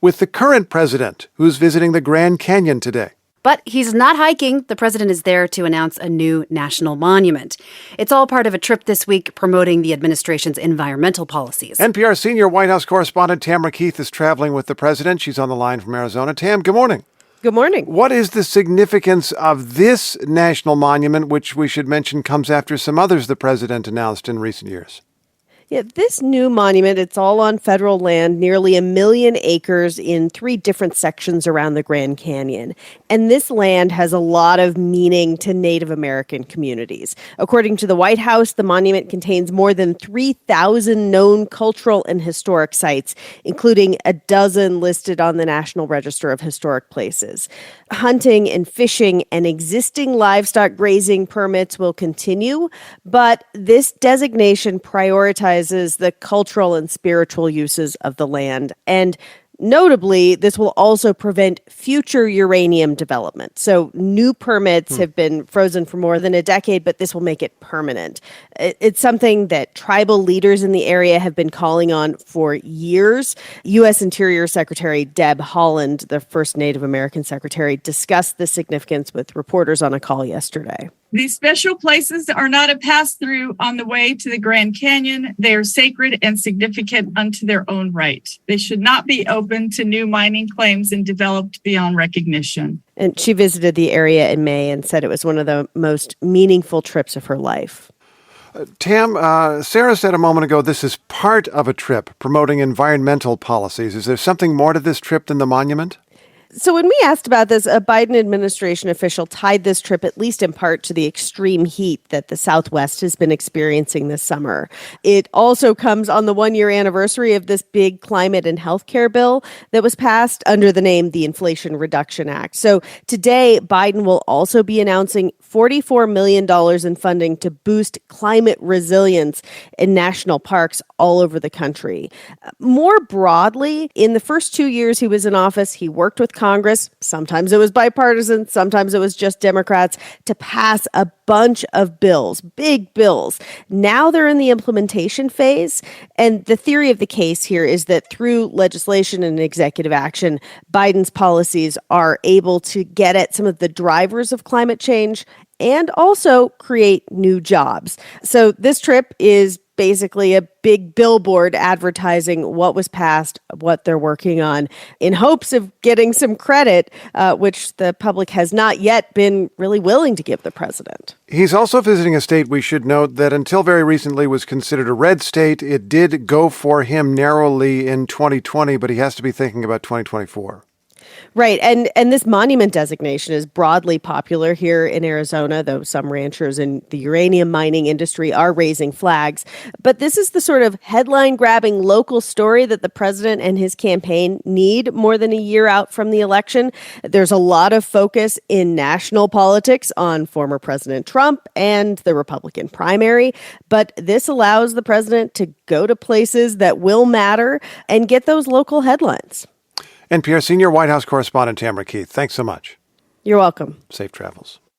with the current president, who's visiting the Grand Canyon today. But he's not hiking. The president is there to announce a new national monument. It's all part of a trip this week promoting the administration's environmental policies. NPR senior White House correspondent Tamara Keith is traveling with the president. She's on the line from Arizona. Tam, good morning. Good morning. What is the significance of this national monument, which we should mention comes after some others the president announced in recent years? Yeah, this new monument, it's all on federal land, nearly 1 million acres in 3 different sections around the Grand Canyon. And this land has a lot of meaning to Native American communities. According to the White House, the monument contains more than 3,000 known cultural and historic sites, including a dozen listed on the National Register of Historic Places. Hunting and fishing and existing livestock grazing permits will continue, but this designation prioritizes the cultural and spiritual uses of the land. And notably, this will also prevent future uranium development. So new permits have been frozen for more than a decade, but this will make it permanent. It's something that tribal leaders in the area have been calling on for years. U.S. Interior Secretary Deb Haaland, the first Native American secretary, discussed the significance with reporters on a call yesterday. These special places are not a pass-through on the way to the Grand Canyon. They are sacred and significant unto their own right. They should not be open to new mining claims and developed beyond recognition. And she visited the area in May and said it was one of the most meaningful trips of her life. Tam, Sarah said a moment ago this is part of a trip promoting environmental policies. Is there something more to this trip than the monument? So when we asked about this, a Biden administration official tied this trip at least in part to the extreme heat that the Southwest has been experiencing this summer. It also comes on the 1-year anniversary of this big climate and healthcare bill that was passed under the name the Inflation Reduction Act. So today, Biden will also be announcing $44 million in funding to boost climate resilience in national parks all over the country. More broadly, in the first 2 years he was in office, he worked with Congress, sometimes it was bipartisan, sometimes it was just Democrats, to pass a bunch of bills, big bills. Now they're in the implementation phase. And the theory of the case here is that through legislation and executive action, Biden's policies are able to get at some of the drivers of climate change and also create new jobs. So this trip is basically a big billboard advertising what was passed, what they're working on, in hopes of getting some credit, which the public has not yet been really willing to give the president. He's also visiting a state we should note that until very recently was considered a red state. It did go for him narrowly in 2020, but he has to be thinking about 2024. Right. And this monument designation is broadly popular here in Arizona, though some ranchers in the uranium mining industry are raising flags. But this is the sort of headline-grabbing local story that the president and his campaign need more than a year out from the election. There's a lot of focus in national politics on former President Trump and the Republican primary. But this allows the president to go to places that will matter and get those local headlines. NPR senior White House correspondent Tamara Keith, thanks so much. You're welcome. Safe travels.